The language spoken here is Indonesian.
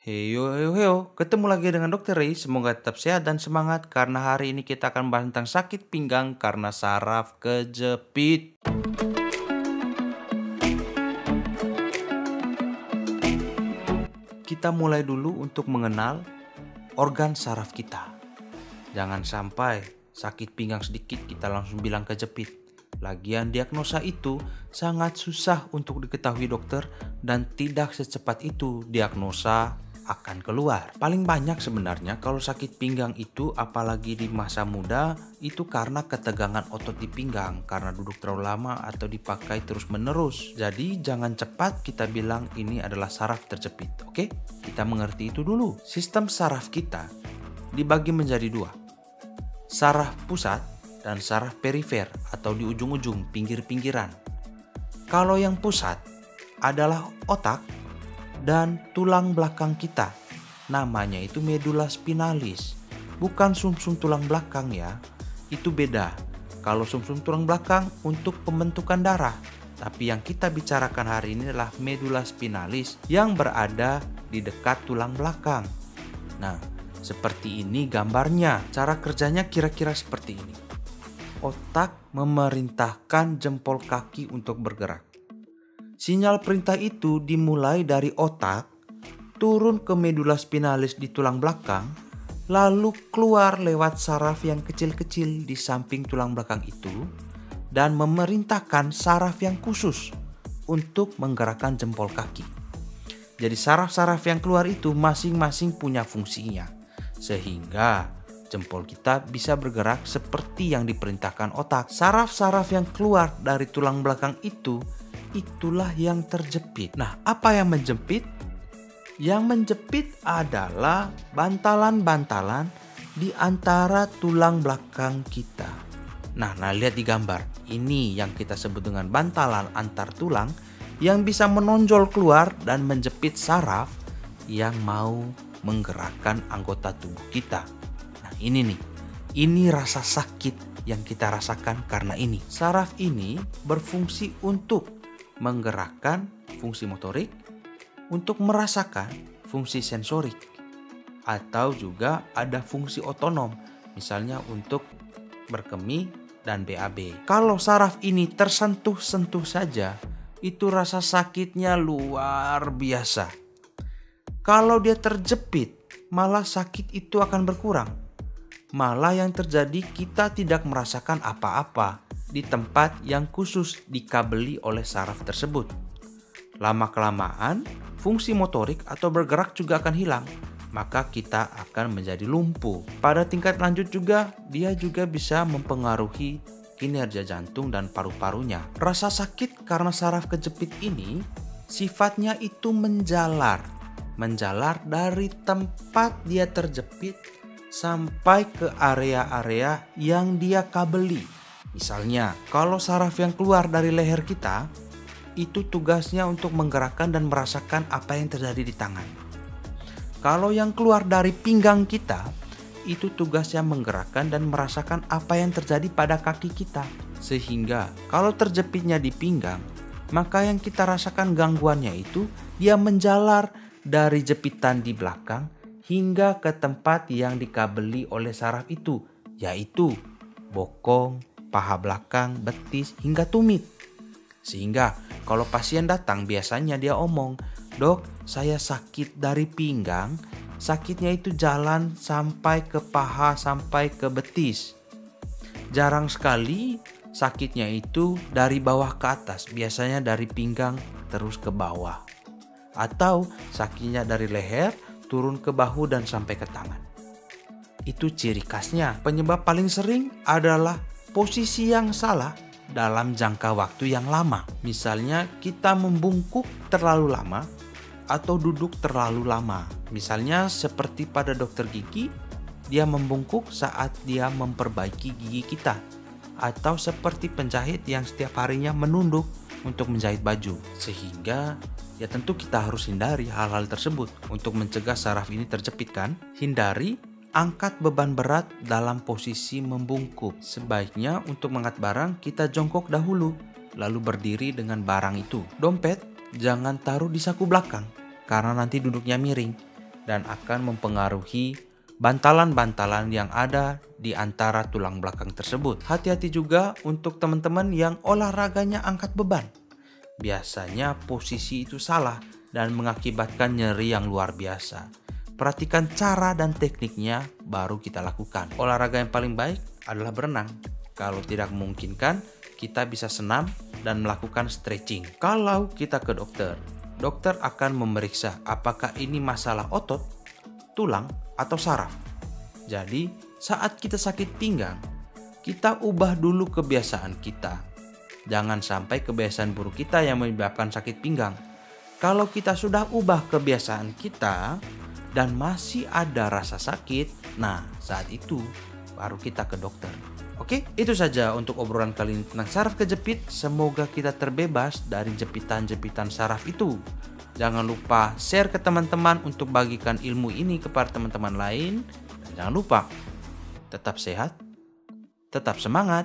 Heyo, heyo, heyo. Ketemu lagi dengan Dokter Ray. Semoga tetap sehat dan semangat karena hari ini kita akan bahas tentang sakit pinggang karena saraf kejepit. Kita mulai dulu untuk mengenal organ saraf kita. Jangan sampai sakit pinggang sedikit kita langsung bilang kejepit. Lagian diagnosa itu sangat susah untuk diketahui dokter dan tidak secepat itu diagnosa akan keluar. Paling banyak sebenarnya kalau sakit pinggang itu apalagi di masa muda itu karena ketegangan otot di pinggang karena duduk terlalu lama atau dipakai terus menerus. Jadi jangan cepat kita bilang ini adalah saraf terjepit. Oke? Kita mengerti itu dulu. Sistem saraf kita dibagi menjadi dua. Saraf pusat dan saraf perifer atau di ujung-ujung pinggir-pinggiran. Kalau yang pusat adalah otak dan tulang belakang kita. Namanya itu medula spinalis. Bukan sumsum tulang belakang ya. Itu beda. Kalau sumsum tulang belakang untuk pembentukan darah. Tapi yang kita bicarakan hari ini adalah medula spinalis yang berada di dekat tulang belakang. Nah, seperti ini gambarnya. Cara kerjanya kira-kira seperti ini. Otak memerintahkan jempol kaki untuk bergerak. Sinyal perintah itu dimulai dari otak, turun ke medula spinalis di tulang belakang, lalu keluar lewat saraf yang kecil-kecil di samping tulang belakang itu, dan memerintahkan saraf yang khusus untuk menggerakkan jempol kaki. Jadi saraf-saraf yang keluar itu masing-masing punya fungsinya, sehingga jempol kita bisa bergerak seperti yang diperintahkan otak. Saraf-saraf yang keluar dari tulang belakang itulah yang terjepit. Nah, apa yang menjepit? Yang menjepit adalah bantalan-bantalan di antara tulang belakang kita. Nah, lihat di gambar. Ini yang kita sebut dengan bantalan antar tulang yang bisa menonjol keluar dan menjepit saraf yang mau menggerakkan anggota tubuh kita. Nah, ini nih. Ini rasa sakit yang kita rasakan karena ini. Saraf ini berfungsi untuk menggerakkan fungsi motorik, untuk merasakan fungsi sensorik, atau juga ada fungsi otonom, misalnya untuk berkemih dan BAB. Kalau saraf ini tersentuh-sentuh saja, itu rasa sakitnya luar biasa. Kalau dia terjepit, malah sakit itu akan berkurang. Malah yang terjadi kita tidak merasakan apa-apa di tempat yang khusus dikabeli oleh saraf tersebut. Lama-kelamaan, fungsi motorik atau bergerak juga akan hilang, maka kita akan menjadi lumpuh. Pada tingkat lanjut juga, dia juga bisa mempengaruhi kinerja jantung dan paru-parunya. Rasa sakit karena saraf kejepit ini sifatnya itu menjalar dari tempat dia terjepit sampai ke area-area yang dia kabeli. Misalnya, kalau saraf yang keluar dari leher kita, itu tugasnya untuk menggerakkan dan merasakan apa yang terjadi di tangan. Kalau yang keluar dari pinggang kita, itu tugasnya menggerakkan dan merasakan apa yang terjadi pada kaki kita. Sehingga, kalau terjepitnya di pinggang, maka yang kita rasakan gangguannya itu, dia menjalar dari jepitan di belakang hingga ke tempat yang dikabeli oleh saraf itu, yaitu bokong, paha belakang, betis, hingga tumit. Sehingga kalau pasien datang biasanya dia omong, "Dok, saya sakit dari pinggang, sakitnya itu jalan sampai ke paha, sampai ke betis." Jarang sekali sakitnya itu dari bawah ke atas, biasanya dari pinggang terus ke bawah. Atau sakitnya dari leher turun ke bahu dan sampai ke tangan. Itu ciri khasnya. Penyebab paling sering adalah posisi yang salah dalam jangka waktu yang lama. Misalnya kita membungkuk terlalu lama atau duduk terlalu lama. Misalnya seperti pada dokter gigi, dia membungkuk saat dia memperbaiki gigi kita. Atau seperti penjahit yang setiap harinya menunduk untuk menjahit baju. Sehingga ya tentu kita harus hindari hal-hal tersebut untuk mencegah saraf ini terjepit kan. Hindari angkat beban berat dalam posisi membungkuk. Sebaiknya untuk mengangkat barang kita jongkok dahulu, lalu berdiri dengan barang itu. Dompet jangan taruh di saku belakang, karena nanti duduknya miring. dan akan mempengaruhi bantalan-bantalan yang ada di antara tulang belakang tersebut. Hati-hati juga untuk teman-teman yang olahraganya angkat beban. Biasanya posisi itu salah dan mengakibatkan nyeri yang luar biasa. Perhatikan cara dan tekniknya baru kita lakukan. Olahraga yang paling baik adalah berenang. Kalau tidak memungkinkan, kita bisa senam dan melakukan stretching. Kalau kita ke dokter, dokter akan memeriksa apakah ini masalah otot, tulang, atau saraf. Jadi, saat kita sakit pinggang, kita ubah dulu kebiasaan kita. Jangan sampai kebiasaan buruk kita yang menyebabkan sakit pinggang. Kalau kita sudah ubah kebiasaan kita dan masih ada rasa sakit, nah saat itu baru kita ke dokter. Oke, itu saja untuk obrolan kali ini tentang saraf kejepit. Semoga kita terbebas dari jepitan-jepitan saraf itu. Jangan lupa share ke teman-teman untuk bagikan ilmu ini kepada teman-teman lain. Dan jangan lupa tetap sehat, tetap semangat.